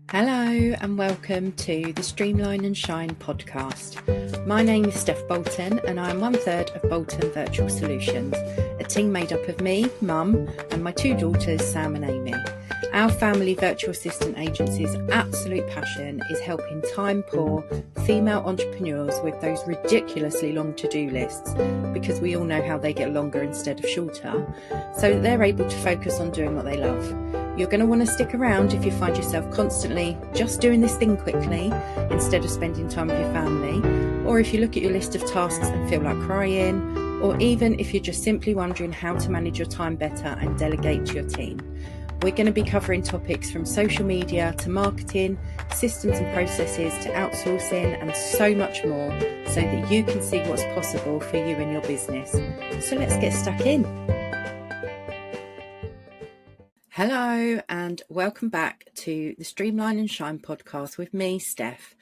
Hello and welcome to the Streamline and Shine podcast. My name is Steph Bolton and I'm 1/3 of Bolton Virtual Solutions, a team made up of me, Mum, and my two daughters, Sam and Amy. Our family virtual assistant agency's absolute passion is helping time-poor female entrepreneurs with those ridiculously long to-do lists, because we all know how they get longer instead of shorter, so that they're able to focus on doing what they love. You're going to want to stick around if you find yourself constantly just doing this thing quickly instead of spending time with your family, or if you look at your list of tasks and feel like crying, or even if you're just simply wondering how to manage your time better and delegate to your team. We're going to be covering topics from social media to marketing, systems and processes to outsourcing, and so much more, so that you can see what's possible for you and your business. So let's get stuck in. Hello and welcome back to the Streamline and Shine podcast with me, Steph.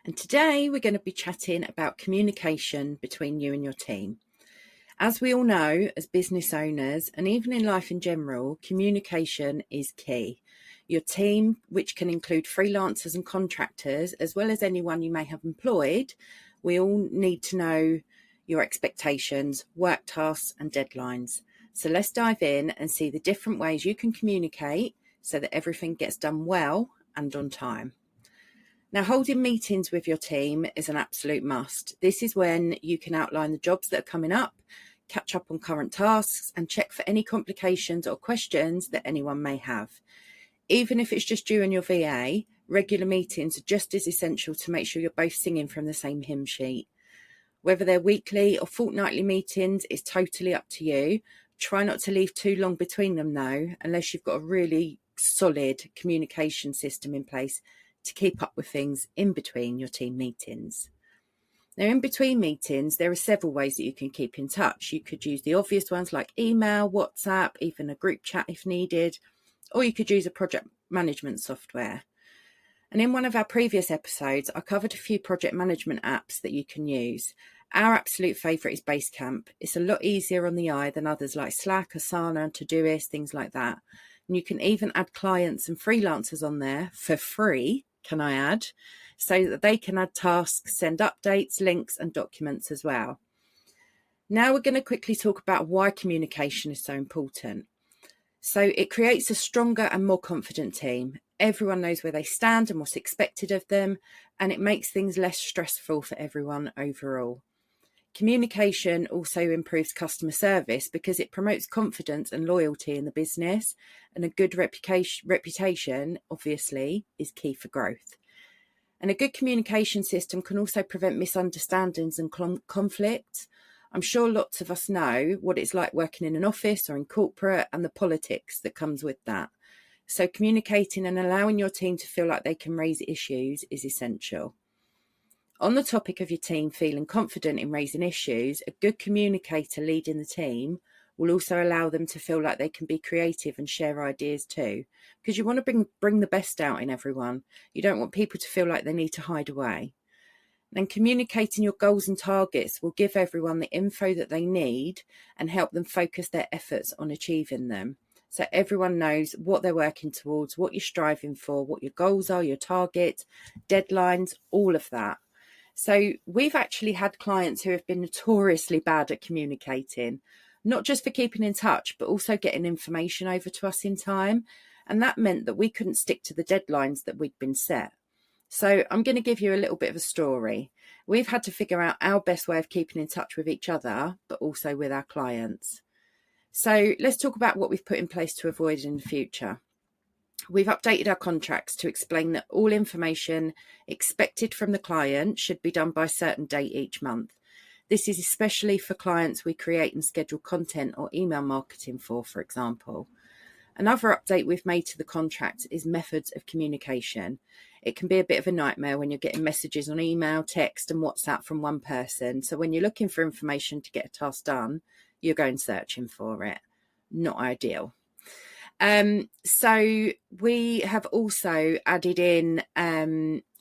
And today we're going to be chatting about communication between you and your team. As we all know, as business owners and even in life in general, communication is key. Your team, which can include freelancers and contractors, as well as anyone you may have employed, we all need to know your expectations, work tasks and deadlines. So let's dive in and see the different ways you can communicate so that everything gets done well and on time. Now, holding meetings with your team is an absolute must. This is when you can outline the jobs that are coming up, catch up on current tasks, and check for any complications or questions that anyone may have. Even if it's just you and your VA, regular meetings are just as essential to make sure you're both singing from the same hymn sheet. Whether they're weekly or fortnightly meetings is totally up to you. Try not to leave too long between them though, unless you've got a really solid communication system in place to keep up with things in between your team meetings. Now, in between meetings, there are several ways that you can keep in touch. You could use the obvious ones like email, WhatsApp, even a group chat if needed, or you could use a project management software. And in one of our previous episodes, I covered a few project management apps that you can use. Our absolute favourite is Basecamp. It's a lot easier on the eye than others like Slack, Asana, Todoist, things like that. And you can even add clients and freelancers on there for free, can I add, so that they can add tasks, send updates, links and documents as well. Now we're going to quickly talk about why communication is so important. So it creates a stronger and more confident team. Everyone knows where they stand and what's expected of them, and it makes things less stressful for everyone overall. Communication also improves customer service because it promotes confidence and loyalty in the business, and a good reputation, obviously, is key for growth. And a good communication system can also prevent misunderstandings and conflicts. I'm sure lots of us know what it's like working in an office or in corporate and the politics that comes with that. So communicating and allowing your team to feel like they can raise issues is essential. On the topic of your team feeling confident in raising issues, a good communicator leading the team will also allow them to feel like they can be creative and share ideas too, because you want to bring the best out in everyone. You don't want people to feel like they need to hide away. And communicating your goals and targets will give everyone the info that they need and help them focus their efforts on achieving them. So everyone knows what they're working towards, what you're striving for, what your goals are, your targets, deadlines, all of that. So we've actually had clients who have been notoriously bad at communicating, not just for keeping in touch, but also getting information over to us in time. And that meant that we couldn't stick to the deadlines that we'd been set. So I'm going to give you a little bit of a story. We've had to figure out our best way of keeping in touch with each other, but also with our clients. So let's talk about what we've put in place to avoid in the future. We've updated our contracts to explain that all information expected from the client should be done by a certain date each month. This is especially for clients we create and schedule content or email marketing for example. Another update we've made to the contract is methods of communication. It can be a bit of a nightmare when you're getting messages on email, text and WhatsApp from one person. So when you're looking for information to get a task done, you're going searching for it. Not ideal. So we have also added in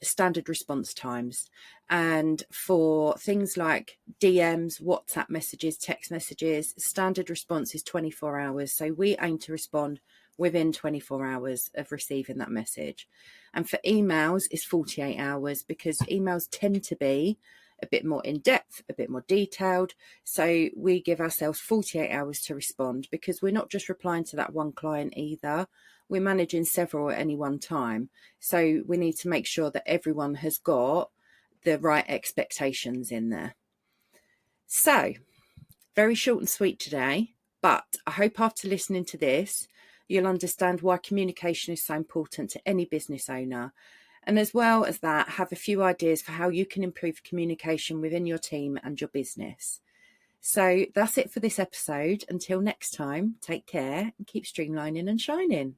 standard response times, and for things like DMs, WhatsApp messages, text messages, standard response is 24 hours. So we aim to respond within 24 hours of receiving that message. And for emails, it's 48 hours, because emails tend to be a bit more in depth, a bit more detailed. So we give ourselves 48 hours to respond, because we're not just replying to that one client either. We're managing several at any one time. So we need to make sure that everyone has got the right expectations in there. So very short and sweet today, but I hope after listening to this, you'll understand why communication is so important to any business owner. And as well as that, have a few ideas for how you can improve communication within your team and your business. So that's it for this episode. Until next time, take care and keep streamlining and shining.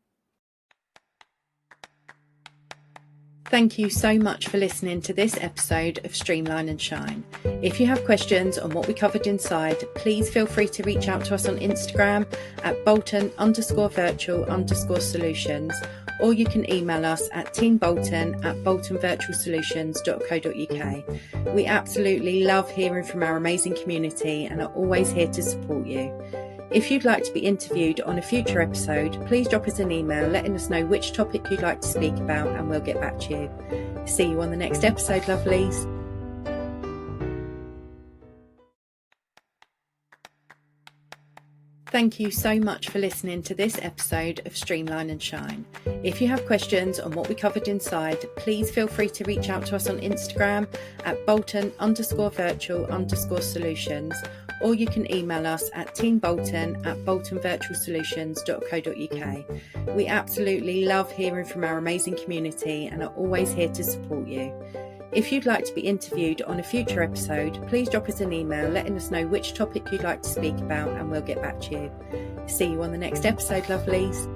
Thank you so much for listening to this episode of Streamline and Shine. If you have questions on what we covered inside, please feel free to reach out to us on Instagram at bolton_virtual_solutions, or you can email us at teambolton@boltonvirtualsolutions.co.uk. We absolutely love hearing from our amazing community and are always here to support you. If you'd like to be interviewed on a future episode, please drop us an email letting us know which topic you'd like to speak about, and we'll get back to you. See you on the next episode, lovelies. Thank you so much for listening to this episode of Streamline and Shine. If you have questions on what we covered inside, please feel free to reach out to us on Instagram at bolton_virtual_solutions, or you can email us at teambolton@boltonvirtualsolutions.co.uk. We absolutely love hearing from our amazing community and are always here to support you. If you'd like to be interviewed on a future episode, please drop us an email letting us know which topic you'd like to speak about, and we'll get back to you. See you on the next episode, lovelies.